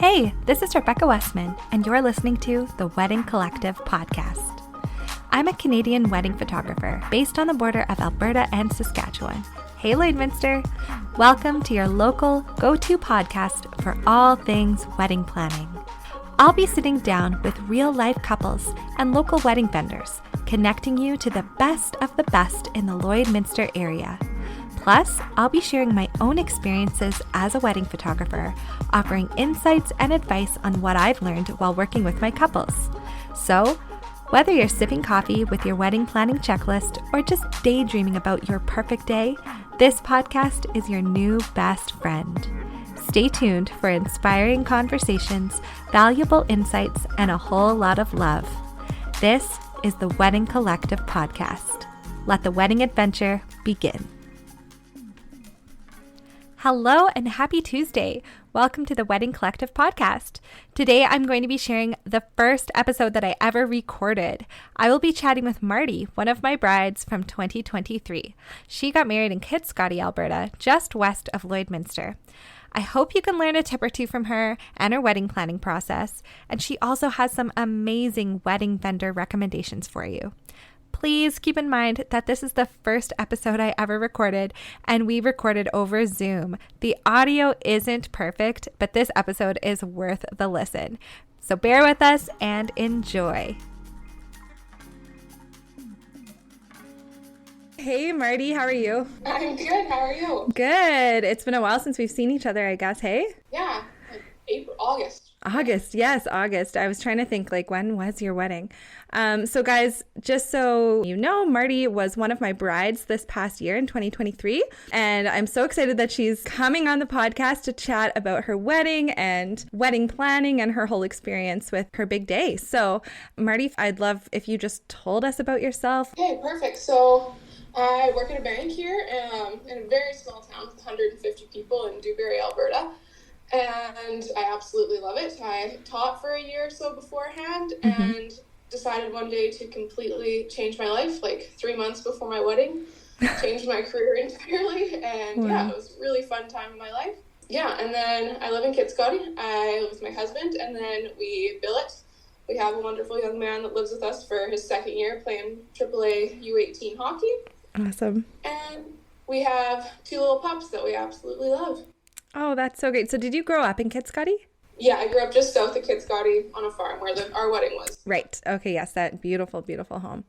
Hey, this is Rebecca Westman, and you're listening to the Wedding Collective podcast. I'm a Canadian wedding photographer based on the border of Alberta and Saskatchewan. Hey, Lloydminster! Welcome to your local go-to podcast for all things wedding planning. I'll be sitting down with real-life couples and local wedding vendors, connecting you to the best of the best in the Lloydminster area. Plus, I'll be sharing my own experiences as a wedding photographer, offering insights and advice on what I've learned while working with my couples. So, whether you're sipping coffee with your wedding planning checklist or just daydreaming about your perfect day, this podcast is your new best friend. Stay tuned for inspiring conversations, valuable insights, and a whole lot of love. This is the Wedding Collective podcast. Let the wedding adventure begin. Hello and happy Tuesday. Welcome to the Wedding Collective podcast. Today I'm going to be sharing the first episode that I ever recorded. I will be chatting with Marty, one of my brides from 2023. She got married in Kitscoty, Alberta, just west of Lloydminster. I hope you can learn a tip or two from her and her wedding planning process, and she also has some amazing wedding vendor recommendations for you. Please keep in mind that this is the first episode I ever recorded, and we recorded over Zoom. The audio isn't perfect, but this episode is worth the listen. So bear with us and enjoy. Hey, Marty, how are you? I'm good. How are you? Good. It's been a while since we've seen each other, I guess, hey? Yeah, like August. Yes, August. I was trying to think, when was your wedding? So guys, just so you know, Marty was one of my brides this past year in 2023, and I'm so excited that she's coming on the podcast to chat about her wedding and wedding planning and her whole experience with her big day. So Marty, I'd love if you just told us about yourself. Okay, perfect. So I work at a bank here in a very small town with 150 people in Dewberry, Alberta. And I absolutely love it. I taught for a year or so beforehand and decided one day to completely change my life, like 3 months before my wedding, changed my career entirely. And yeah, it was a really fun time in my life. Yeah, and then I live in Kitscoty. I live with my husband, and then we billet. We have a wonderful young man that lives with us for his second year playing AAA U18 hockey. Awesome. And we have 2 little pups that we absolutely love. Oh, that's so great. So did you grow up in Kitscoty? Yeah, I grew up just south of Kitscoty on a farm where our wedding was. Right. Okay, yes, that beautiful, beautiful home.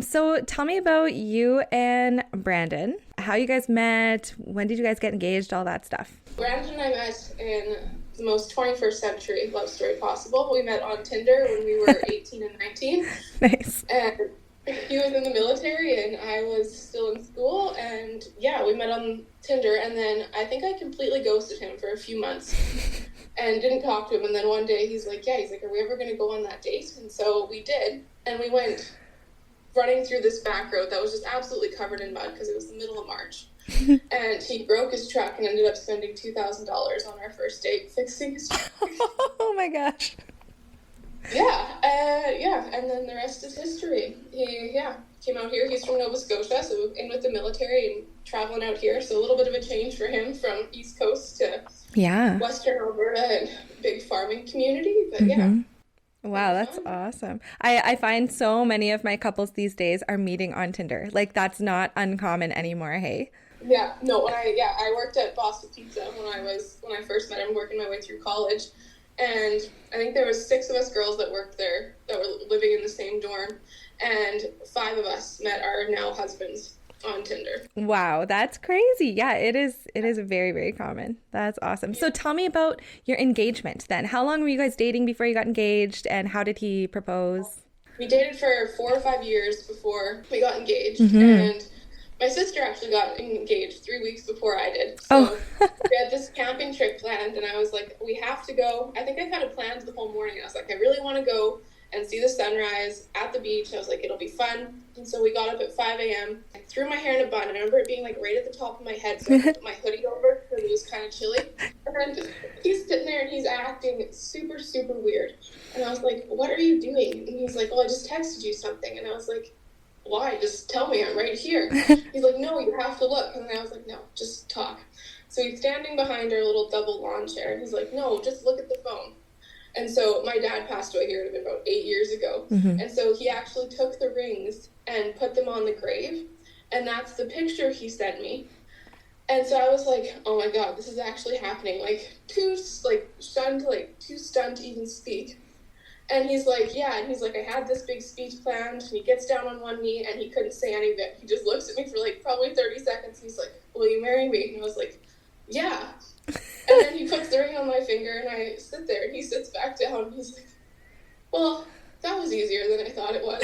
So tell me about you and Brandon, how you guys met, when did you guys get engaged, all that stuff. Brandon and I met in the most 21st century love story possible. We met on Tinder when we were 18 and 19. Nice. And he was in the military and I was still in school, and yeah, we met on Tinder, and then I think I completely ghosted him for a few months and didn't talk to him, and then one day he's like, are we ever going to go on that date? And so we did, and we went running through this back road that was just absolutely covered in mud because it was the middle of March. And he broke his truck and ended up spending $2,000 on our first date fixing his truck. Oh my gosh. Yeah, and then the rest is history. He came out here. He's from Nova Scotia, so in with the military and traveling out here. So a little bit of a change for him from East Coast to Western Alberta and big farming community. But yeah. Wow, that's awesome. I find so many of my couples these days are meeting on Tinder. That's not uncommon anymore, hey? Yeah, no, I worked at Boston Pizza when I first met him, working my way through college. And I think there was 6 of us girls that worked there that were living in the same dorm. And 5 of us met our now husbands on Tinder. Wow, that's crazy. Yeah, it is very, very common. That's awesome. So tell me about your engagement then. How long were you guys dating before you got engaged, and how did he propose? We dated for 4 or 5 years before we got engaged. And my sister actually got engaged 3 weeks before I did. So we had this camping trip planned, and I was like, we have to go. I think I kind of planned the whole morning. I was like, I really want to go and see the sunrise at the beach. I was like, it'll be fun. And so we got up at 5 a.m. I threw my hair in a bun. I remember it being right at the top of my head, so I put my hoodie over because it was kind of chilly. And then he's sitting there and he's acting super, super weird. And I was like, what are you doing? And he's like, I just texted you something. And I was like, why? Just tell me, I'm right here. He's like, no, you have to look. And I was like, no, just talk. So he's standing behind our little double lawn chair. And he's like, no, just look at the phone. And so my dad passed away here about 8 years ago. And so he actually took the rings and put them on the grave. And that's the picture he sent me. And so I was like, oh my God, this is actually happening. Like, too stunned to even speak. And he's like, yeah. And he's like, I had this big speech planned. And he gets down on one knee and he couldn't say any of it. He just looks at me for like probably 30 seconds. He's like, will you marry me? And I was like, yeah. And then he puts the ring on my finger and I sit there and he sits back down and he's like, well, that was easier than I thought it was.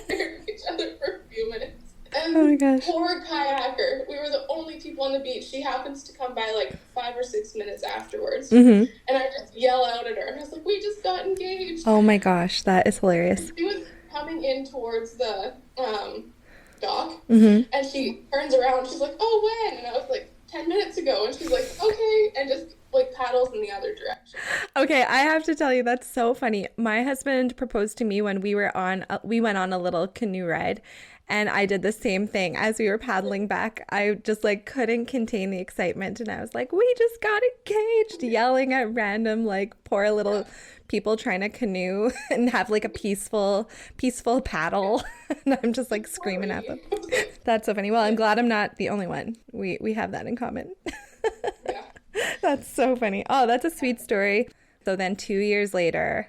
We married each other for a few minutes. And oh my gosh. Poor kayaker. We were the only people on the beach. She happens to come by like 5 or 6 minutes afterwards. And I just yell out at her. And I was like, we just got engaged. Oh my gosh, that is hilarious. She was coming in towards the dock. And she turns around. She's like, oh, when? And I was like, 10 minutes ago. And she's like, okay. And just like paddles in the other direction. Okay, I have to tell you, that's so funny. My husband proposed to me when we went on a little canoe ride. And I did the same thing as we were paddling back. I just like couldn't contain the excitement. And I was like, we just got engaged, yelling at random, like poor little people trying to canoe and have like a peaceful paddle. And I'm just like screaming at them. That's so funny. Well, I'm glad I'm not the only one. We have that in common. That's so funny. Oh, that's a sweet story. So then 2 years later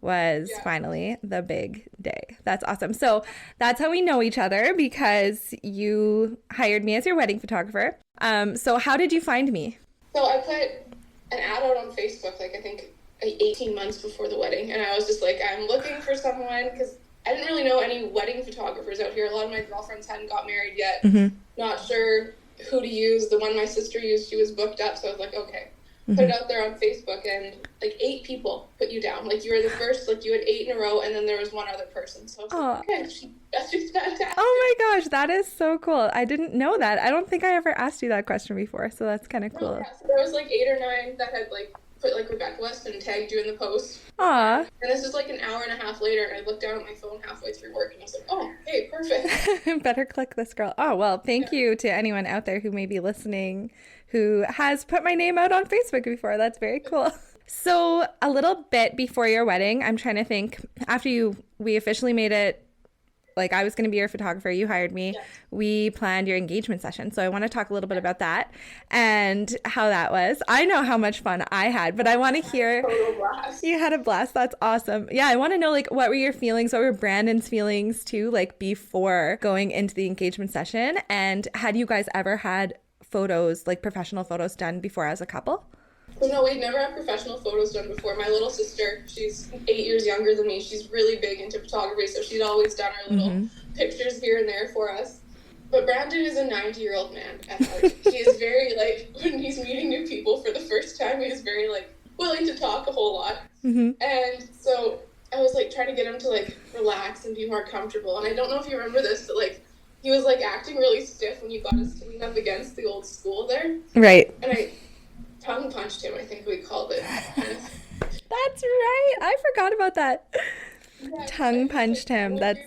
was finally the big day. That's awesome. So that's how we know each other, because you hired me as your wedding photographer. So how did you find me? So I put an ad out on Facebook, like I think 18 months before the wedding. And I was just like, I'm looking for someone, because I didn't really know any wedding photographers out here. A lot of my girlfriends hadn't got married yet. Not sure who to use. The one my sister used, she was booked up. So I was like, okay. Put it out there on Facebook, and like 8 people put you down. Like you were the first, like you had 8 in a row, and then there was one other person. So I was like, okay, that's just fantastic. Oh my gosh, that is so cool. I didn't know that. I don't think I ever asked you that question before, so that's kind of cool. Yeah, so there was like 8 or 9 that had like put like Rebecca Weston and tagged you in the post. Aw. And this is like an hour and a half later, and I looked down at my phone halfway through work, and I was like, oh, hey, perfect. Better click this girl. Oh, well, thank you to anyone out there who may be listening who has put my name out on Facebook before. That's very cool. So a little bit before your wedding, I'm trying to think, after we officially made it, like I was going to be your photographer, you hired me, we planned your engagement session. So I want to talk a little bit about that and how that was. I know how much fun I had, but I want to hear. You had a blast. That's awesome. Yeah, I want to know, like, what were your feelings? What were Brandon's feelings too, like before going into the engagement session? And had you guys ever had photos, like professional photos done before as a couple? No, we'd never had professional photos done before. My little sister, she's 8 years younger than me. She's really big into photography, so she'd always done her little pictures here and there for us. But Brandon is a 90-year-old man at heart. He is very, like, when he's meeting new people for the first time, he's very, like, willing to talk a whole lot. And so I was, like, trying to get him to, like, relax and be more comfortable. And I don't know if you remember this, but, like, he was, like, acting really stiff when you got us to lean up against the old school there. Right. And I tongue punched him, I think we called it. That's right. I forgot about that. Yeah, tongue punched him. That's.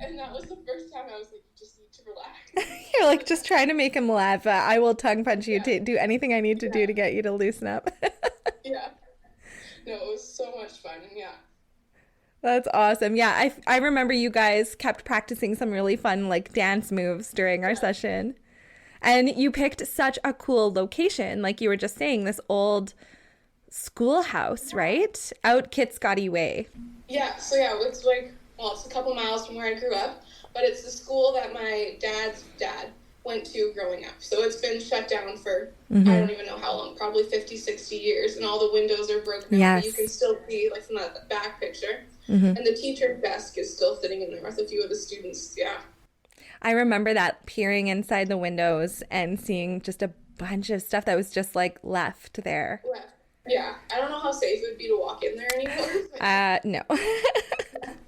And that was the first time I was like, you just need to relax. You're like just trying to make him laugh. I will tongue punch you to do anything I need to do to get you to loosen up. Yeah. No, it was so much fun. And yeah. That's awesome. Yeah, I remember you guys kept practicing some really fun like dance moves during our session. And you picked such a cool location, like you were just saying, this old schoolhouse, right? Out Kitscotty Way. Yeah, so yeah, it's like, well, it's a couple miles from where I grew up, but it's the school that my dad's dad went to growing up. So it's been shut down for, I don't even know how long, probably 50, 60 years, and all the windows are broken out, but you can still see, like from that back picture. And the teacher's desk is still sitting in there with a few of the students, I remember that, peering inside the windows and seeing just a bunch of stuff that was just like left there. Yeah, I don't know how safe it would be to walk in there anymore. No.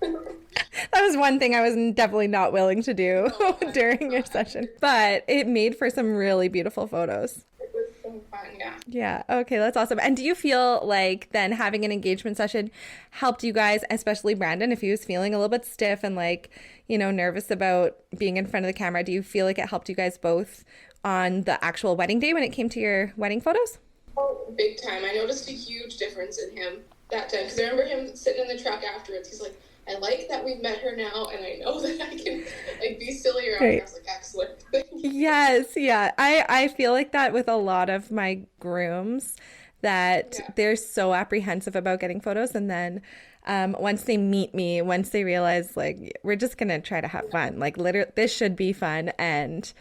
That was one thing I was definitely not willing to do during your session. But it made for some really beautiful photos. It was so fun, yeah. Yeah, okay, that's awesome. And do you feel like then having an engagement session helped you guys, especially Brandon, if he was feeling a little bit stiff and like, you know, nervous about being in front of the camera, do you feel like it helped you guys both on the actual wedding day when it came to your wedding photos? Oh, big time. I noticed a huge difference in him that time, because I remember him sitting in the truck afterwards. He's like, I like that we've met her now, and I know that I can like be silly around her. I was like, excellent. Yes, yeah. I feel like that with a lot of my grooms, that they're so apprehensive about getting photos, and then once they meet me, once they realize like we're just gonna try to have fun, like literally this should be fun, and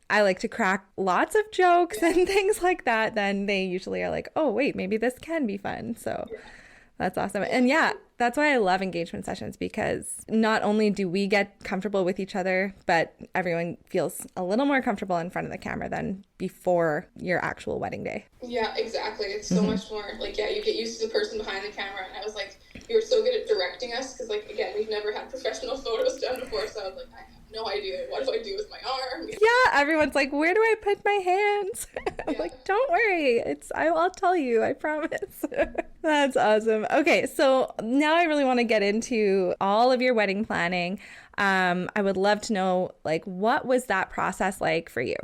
I like to crack lots of jokes and things like that, then they usually are like, oh wait, maybe this can be fun. So that's awesome. And yeah, that's why I love engagement sessions, because not only do we get comfortable with each other, but everyone feels a little more comfortable in front of the camera than before your actual wedding day. Yeah, exactly. It's so much more like, you get used to the person behind the camera. And I was like, you were so good at directing us, because like, again, we've never had professional photos done before. So I was like, I have no idea. What do I do with my arm? Yeah, everyone's like, where do I put my hands? I'm like, don't worry. I'll tell you, I promise. That's awesome. Okay, so now I really want to get into all of your wedding planning. I would love to know, like, what was that process like for you?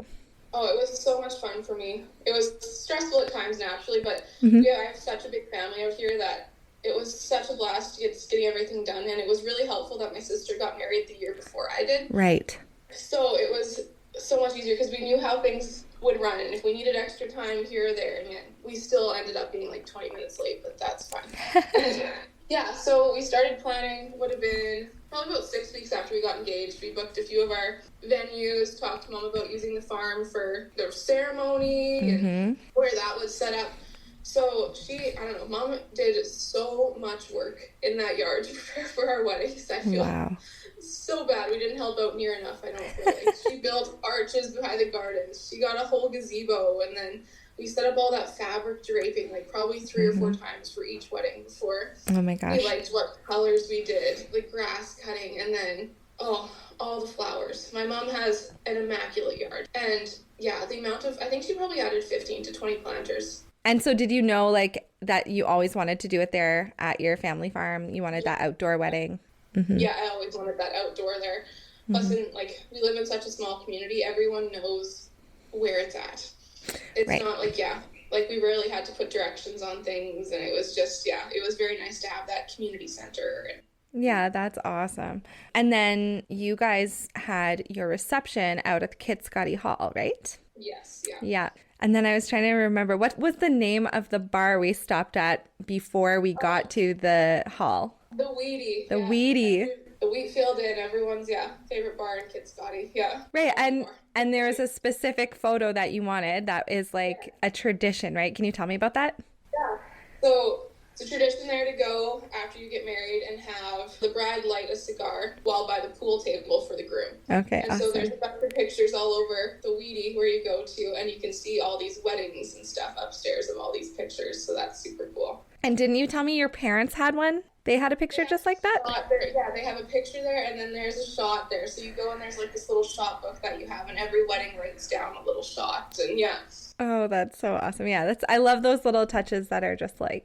Oh, it was so much fun for me. It was stressful at times, naturally, but I have such a big family out here that it was such a blast getting everything done, and it was really helpful that my sister got married the year before I did. Right. So it was so much easier, because we knew how things would run, and if we needed extra time here or there, and we still ended up being like 20 minutes late, but that's fine. So we started planning, would have been probably about 6 weeks after we got engaged. We booked a few of our venues, talked to Mom about using the farm for their ceremony and where that was set up. So Mom did so much work in that yard to prepare for our weddings. I feel so bad we didn't help out near enough, I don't feel like. She built arches behind the gardens. She got a whole gazebo, and then we set up all that fabric draping, like probably 3 or 4 times for each wedding before we liked what colors we did, like grass cutting, and then, all the flowers. My mom has an immaculate yard. And the amount of, I think she probably added 15 to 20 planters. And so did you know like that you always wanted to do it there at your family farm? You wanted that outdoor wedding? Yeah, I always wanted that outdoor there. Plus, we live in such a small community, everyone knows where it's at. It's not like we really had to put directions on things, and it was just, it was very nice to have that community center. Yeah, that's awesome. And then you guys had your reception out at the Kit Scotty Hall, right? Yes, Yeah. And then I was trying to remember, what was the name of the bar we stopped at before we got to the hall? The Weedy. The Weedy. The Wheatfield Inn, everyone's, favorite bar in Kit Scotty. Yeah. Right, and there was a specific photo that you wanted that is like a tradition, right? Can you tell me about that? Yeah. So it's a tradition there to go after you get married and have the bride light a cigar while by the pool table for the groom. Okay, and awesome. So there's a bunch of pictures all over the Weedy where you go to, and you can see all these weddings and stuff upstairs of all these pictures. So that's super cool. And didn't you tell me your parents had one? They had a picture just like that? They have a picture there, and then there's a shot there. So you go and there's like this little shot book that you have, and every wedding writes down a little shot. And Oh, that's so awesome. Yeah, I love those little touches that are just like,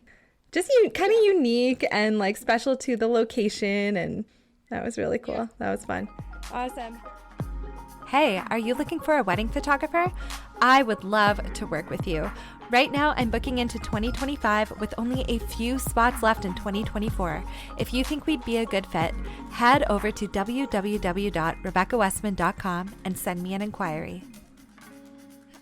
kind of unique and like special to the location, and that was really cool. That was fun. Awesome. Hey, are you looking for a wedding photographer? I would love to work with you. Right now, I'm booking into 2025 with only a few spots left in 2024. If you think we'd be a good fit, head over to www.rebeccawestman.com and send me an inquiry.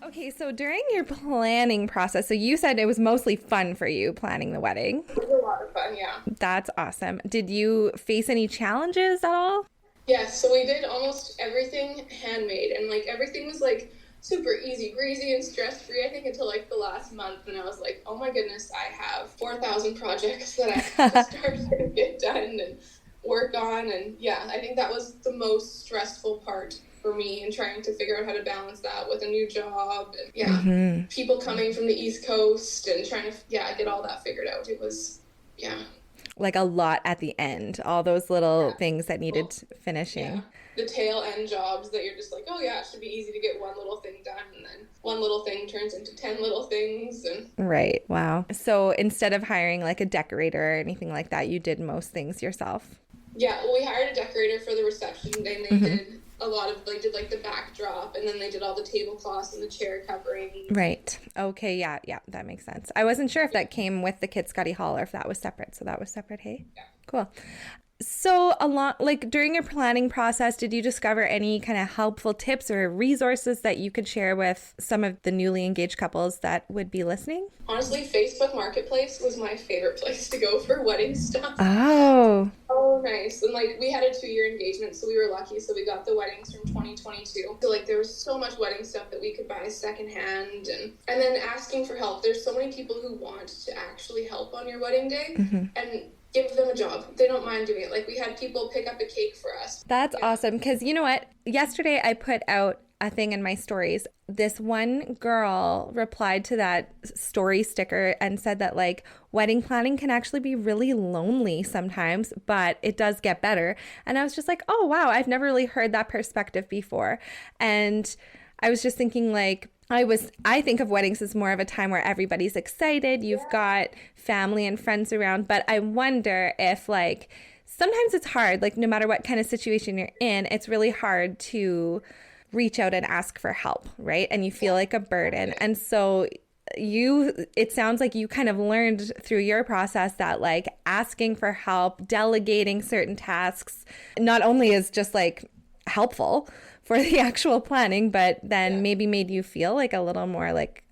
Okay, so during your planning process, so you said it was mostly fun for you planning the wedding. It was a lot of fun, yeah. That's awesome. Did you face any challenges at all? Yes, so we did almost everything handmade, and like everything was like super easy breezy and stress-free, I think, until like the last month, and I was like, oh my goodness, I have 4,000 projects that I have to start and get done and work on. And I think that was the most stressful part for me, and trying to figure out how to balance that with a new job and people coming from the East Coast and trying to get all that figured out. It was like a lot at the end, all those little things that needed finishing. The tail end jobs that you're just like, oh yeah, it should be easy to get one little thing done, and then one little thing turns into 10 little things. And right. Wow. So instead of hiring like a decorator or anything like that, you did most things yourself? Yeah, well, we hired a decorator for the reception, and they did a lot of, like, did like the backdrop, and then they did all the tablecloths and the chair covering. Right. Okay. Yeah. Yeah. That makes sense. I wasn't sure if that came with the Kid Scotty Hall or if that was separate. So that was separate. Hey. Yeah. Cool. So like during your planning process, did you discover any kind of helpful tips or resources that you could share with some of the newly engaged couples that would be listening? Honestly, Facebook Marketplace was my favorite place to go for wedding stuff. Oh. Oh, nice. And like, we had a 2-year engagement, so we were lucky. So we got the weddings from 2022. So like, there was so much wedding stuff that we could buy secondhand, and then asking for help. There's so many people who want to actually help on your wedding day, and give them a job. They don't mind doing it. Like, we had people pick up a cake for us. That's awesome. Because you know what? Yesterday I put out a thing in my stories. This one girl replied to that story sticker and said that like wedding planning can actually be really lonely sometimes, but it does get better. And I was just like, oh, wow, I've never really heard that perspective before. And I was just thinking like, I think of weddings as more of a time where everybody's excited. You've got family and friends around, but I wonder if like sometimes it's hard, like no matter what kind of situation you're in, it's really hard to reach out and ask for help, right? And you feel like a burden. And so it sounds like you kind of learned through your process that like asking for help, delegating certain tasks, not only is just like helpful for the actual planning, but then maybe made you feel like a little more like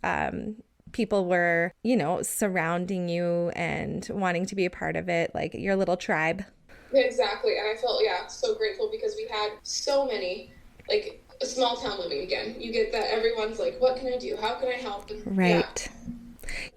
people were, surrounding you and wanting to be a part of it, like your little tribe. Exactly. And I felt, so grateful because we had so many, like, a small town living again. You get that everyone's like, what can I do? How can I help? And, right.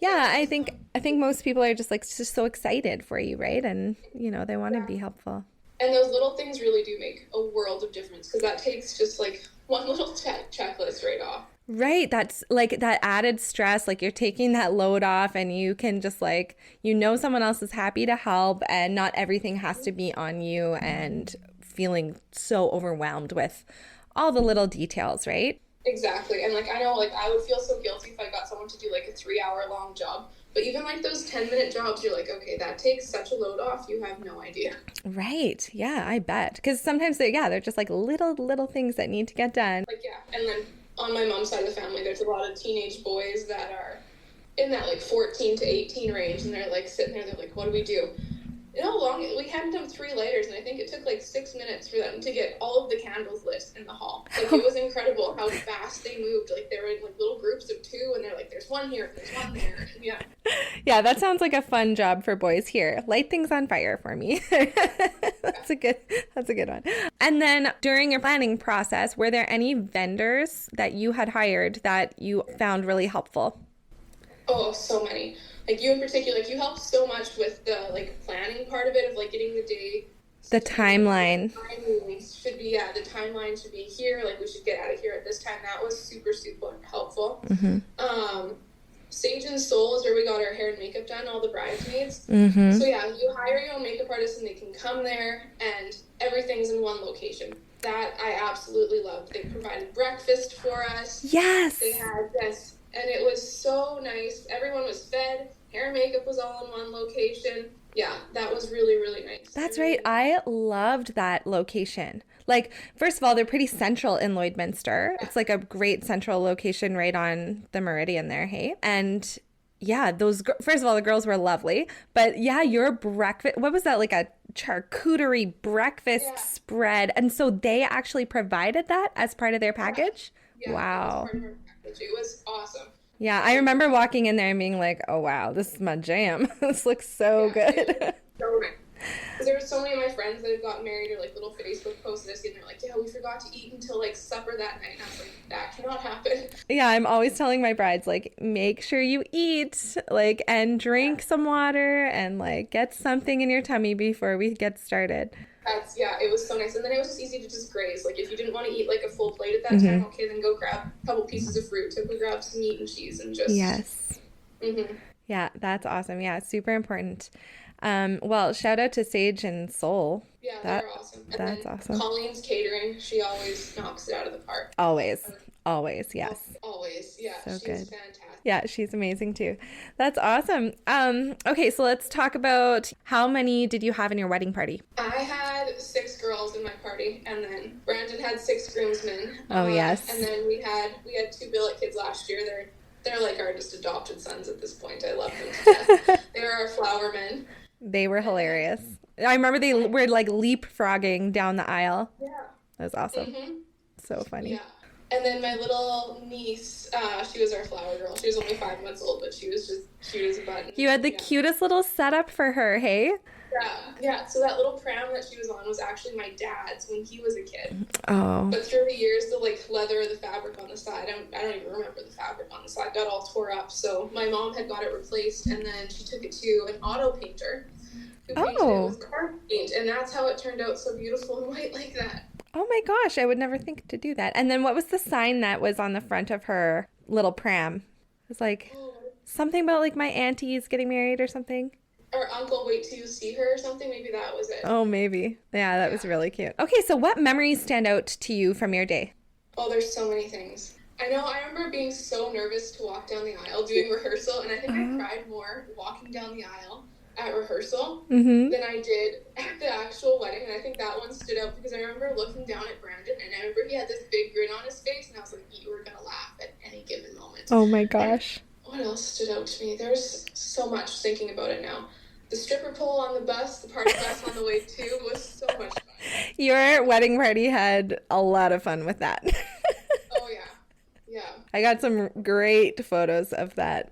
Yeah, I think most people are just so excited for you, right? And, they want to be helpful. And those little things really do make a world of difference, because that takes just like one little checklist right off. Right. That's like that added stress, like you're taking that load off, and you can just like, someone else is happy to help, and not everything has to be on you and feeling so overwhelmed with all the little details, right? Exactly. And like, I know, like, I would feel so guilty if I got someone to do like a 3-hour long job. But even like those 10-minute jobs, you're like, okay, that takes such a load off. You have no idea. Right. Yeah, I bet. Because sometimes they're just like little things that need to get done. Like, and then on my mom's side of the family, there's a lot of teenage boys that are in that like 14 to 18 range. And they're like sitting there, they're like, what do we do? We handed them 3 lighters, and I think it took like 6 minutes for them to get all of the candles lit in the hall. Like, it was incredible how fast they moved. Like, they were in like little groups of 2, and they're like, there's one here, there's one there. Yeah. Yeah, that sounds like a fun job for boys. Here, light things on fire for me. That's a good one. And then during your planning process, were there any vendors that you had hired that you found really helpful? Oh, so many. Like, you in particular, like, you helped so much with the, like, planning part of it, of, like, getting the day. The timeline. The timeline should be here. Like, we should get out of here at this time. That was super, super helpful. Sage and Soul is where we got our hair and makeup done, all the bridesmaids. So, you hire your own makeup artist, and they can come there, and everything's in one location. That I absolutely loved. They provided breakfast for us. Yes. They had this. And it was so nice. Everyone was fed. Hair and makeup was all in one location. Yeah, that was really, really nice. That's right. I loved that location. Like, first of all, they're pretty central in Lloydminster. It's like a great central location right on the Meridian there, hey? And yeah, first of all, the girls were lovely. But yeah, your breakfast, what was that, like a charcuterie breakfast spread? And so they actually provided that as part of their package? Yeah, wow. It was awesome. Yeah, I remember walking in there and being like, oh, wow, this is my jam. This looks so good. So nice. There were so many of my friends that had gotten married, or like little Facebook posts that I see, and they're like, we forgot to eat until like supper that night. And I was like, that cannot happen. Yeah, I'm always telling my brides, like, make sure you eat, like, and drink some water, and like get something in your tummy before we get started. It was so nice. And then it was just easy to just graze. Like, if you didn't want to eat like a full plate at that time, okay, then go grab a couple pieces of fruit, go grab some meat and cheese, and just... Yes. Yeah, that's awesome. Yeah, super important. Well, shout out to Sage and Soul. Yeah, they're awesome. And that's awesome. Colleen's catering, she always knocks it out of the park. Always, yes. Always, yeah. So she's good. Fantastic. Yeah, she's amazing too. That's awesome. Okay, so let's talk about how many did you have in your wedding party? I had had 6 girls in my party, and then Brandon had 6 groomsmen. Oh, yes. And then we had 2 billet kids last year. They're like our just adopted sons at this point. I love them to death. They were our flower men. They were hilarious. I remember they were like leapfrogging down the aisle. Yeah. That was awesome. Mm-hmm. So funny. Yeah. And then my little niece, she was our flower girl. She was only 5 months old, but she was just cute as a button. You had the cutest little setup for her, hey? Yeah. So that little pram that she was on was actually my dad's when he was a kid. Oh. But through the years, the like leather, the fabric on the side, I don't even remember the fabric on the side, got all tore up. So my mom had got it replaced, and then she took it to an auto painter who painted it with car paint, and that's how it turned out so beautiful and white like that. Oh my gosh, I would never think to do that. And then what was the sign that was on the front of her little pram? It was like something about like my auntie's getting married or something. Or uncle, wait till you see her or something. Maybe that was it. Oh, maybe. Yeah, that was really cute. Okay, so what memories stand out to you from your day? Oh, there's so many things. I remember being so nervous to walk down the aisle doing rehearsal, and I think I cried more walking down the aisle at rehearsal than I did at the actual wedding, and I think that one stood out because I remember looking down at Brandon, and I remember he had this big grin on his face, and I was like, you were gonna laugh at any given moment. Oh my gosh. And what else stood out to me? There's so much thinking about it now. The stripper pole on the bus, the party bus on the way too, was so much fun. Your wedding party had a lot of fun with that. Oh yeah. Yeah. I got some great photos of that.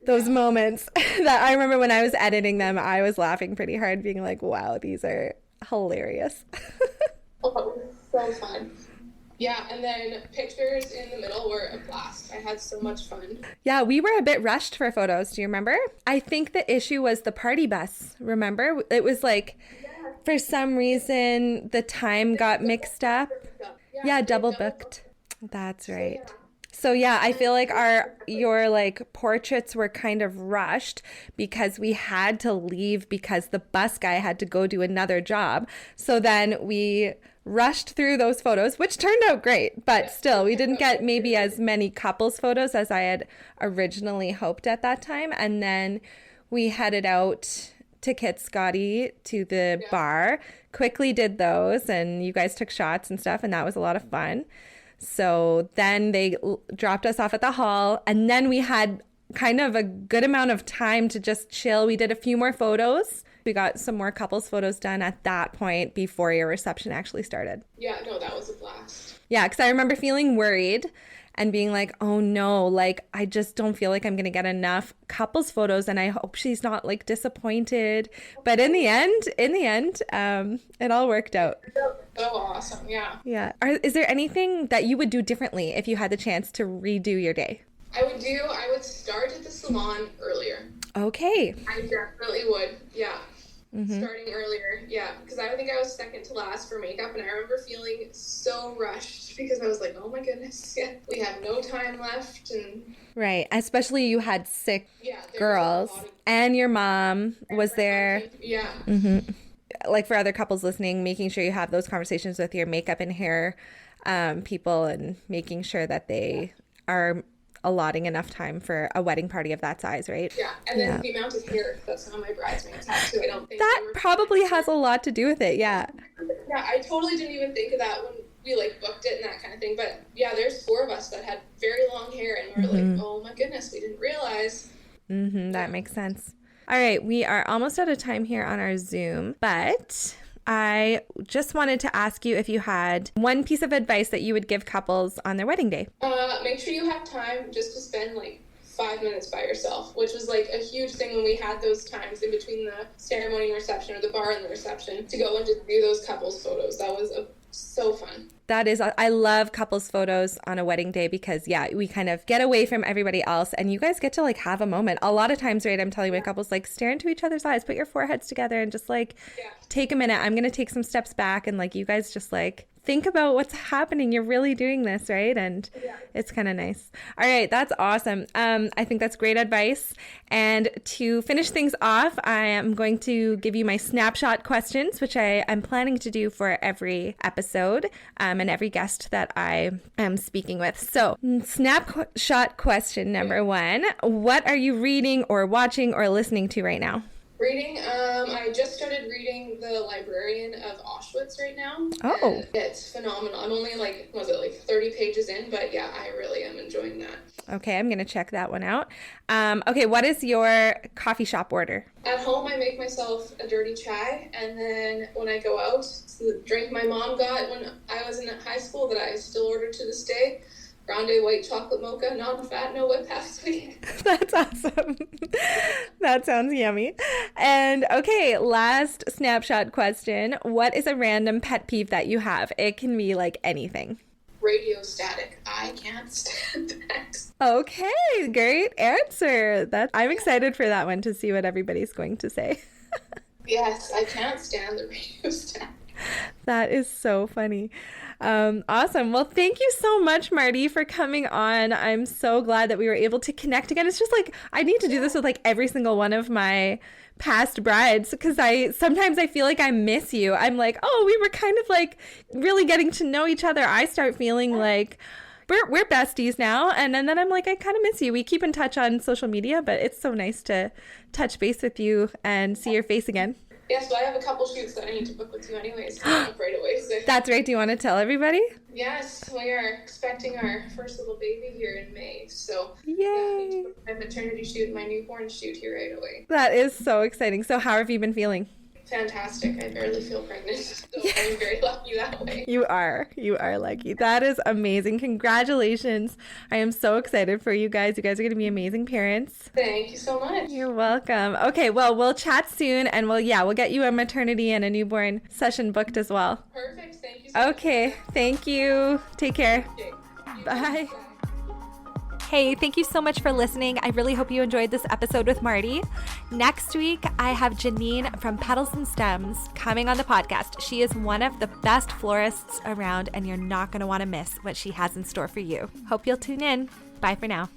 Those moments that I remember when I was editing them, I was laughing pretty hard, being like, wow, these are hilarious. Oh, it was so fun. Yeah, and then pictures in the middle were a blast. I had so much fun. Yeah, we were a bit rushed for photos. Do you remember? I think the issue was the party bus. Remember? It was like, for some reason, the time got mixed up. Yeah, double booked. That's right. So yeah, I feel like your like portraits were kind of rushed because we had to leave because the bus guy had to go do another job. So then we rushed through those photos, which turned out great, but still we didn't get maybe as many couples photos as I had originally hoped at that time. And then we headed out to Kit Scotty to the bar, quickly did those, and you guys took shots and stuff, and that was a lot of fun. So then they dropped us off at the hall, and then we had kind of a good amount of time to just chill. We did a few more photos. We got some more couples photos done at that point before your reception actually started. Yeah, no, that was a blast. Yeah, because I remember feeling worried and being like, oh no, like I just don't feel like I'm going to get enough couples photos, and I hope she's not like disappointed. But in the end, it all worked out. So awesome, yeah. Yeah. Is there anything that you would do differently if you had the chance to redo your day? I would start at the salon earlier. Okay. I definitely would, yeah. Starting earlier, yeah, because I think I was second to last for makeup, and I remember feeling so rushed because I was like, oh my goodness, we have no time left. And right, especially you had 6 girls, and your mom was there. Yeah. Like for other couples listening, making sure you have those conversations with your makeup and hair people, and making sure that they are allotting enough time for a wedding party of that size, right? Yeah, and then the amount of hair that some of my bridesmaids had too. I don't think that probably has a lot to do with it. Yeah. Yeah, I totally didn't even think of that when we like booked it and that kind of thing. But yeah, there's 4 of us that had very long hair, and we were like, oh my goodness, we didn't realize. That makes sense. All right, we are almost out of time here on our Zoom, but I just wanted to ask you if you had one piece of advice that you would give couples on their wedding day. Make sure you have time just to spend like 5 minutes by yourself, which was like a huge thing when we had those times in between the ceremony and reception, or the bar and the reception, to go and just do those couples photos. That was so fun. That is, I love couples photos on a wedding day because, yeah, we kind of get away from everybody else, and you guys get to like have a moment. A lot of times, right, I'm telling my couples, like, stare into each other's eyes, put your foreheads together, and just like take a minute. I'm going to take some steps back, and like you guys just like think about what's happening. You're really doing this, right? And it's kind of nice. All right, that's awesome. I think that's great advice. And to finish things off, I am going to give you my snapshot questions, which I'm planning to do for every episode and every guest that I am speaking with. So, snapshot question number 1. What are you reading or watching or listening to right now? Reading, I just started reading The Librarian of Auschwitz right now. Oh. It's phenomenal. I'm only 30 pages in, but yeah, I really am enjoying that. Okay, I'm going to check that one out. Okay, what is your coffee shop order? At home, I make myself a dirty chai, and then when I go out, it's the drink my mom got when I was in high school that I still order to this day. Grande white chocolate mocha, non-fat, no whip, half sweet. That's awesome. That sounds yummy. And okay, last snapshot question. What is a random pet peeve that you have? It can be like anything. Radio static. I can't stand that. Okay, great answer. I'm excited for that one to see what everybody's going to say. Yes, I can't stand the radio static. That is so funny. Awesome. Well, thank you so much, Marty, for coming on. I'm so glad that we were able to connect again. It's just like, I need to do this with like every single one of my past brides, because sometimes I feel like I miss you. I'm like, oh, we were kind of like really getting to know each other. I start feeling like we're besties now. And then I'm like, I kind of miss you. We keep in touch on social media, but it's so nice to touch base with you and see your face again. Yes, but I have a couple shoots that I need to book with you anyways, coming up right away. So. That's right. Do you want to tell everybody? Yes, we are expecting our first little baby here in May. So, yay! Yeah, I need to book my maternity shoot and my newborn shoot here right away. That is so exciting. So how have you been feeling? Fantastic. I barely feel pregnant, so I'm very lucky that way. You are lucky. That is amazing. Congratulations. I am so excited for you guys. You guys are going to be amazing parents. Thank you so much. You're welcome. Okay, well, we'll chat soon, and we'll get you a maternity and a newborn session booked as well. Perfect. Thank you so much. Okay, thank you. Take care. Okay. Bye. Hey, thank you so much for listening. I really hope you enjoyed this episode with Marty. Next week, I have Janine from Petals Stems coming on the podcast. She is one of the best florists around, and you're not going to want to miss what she has in store for you. Hope you'll tune in. Bye for now.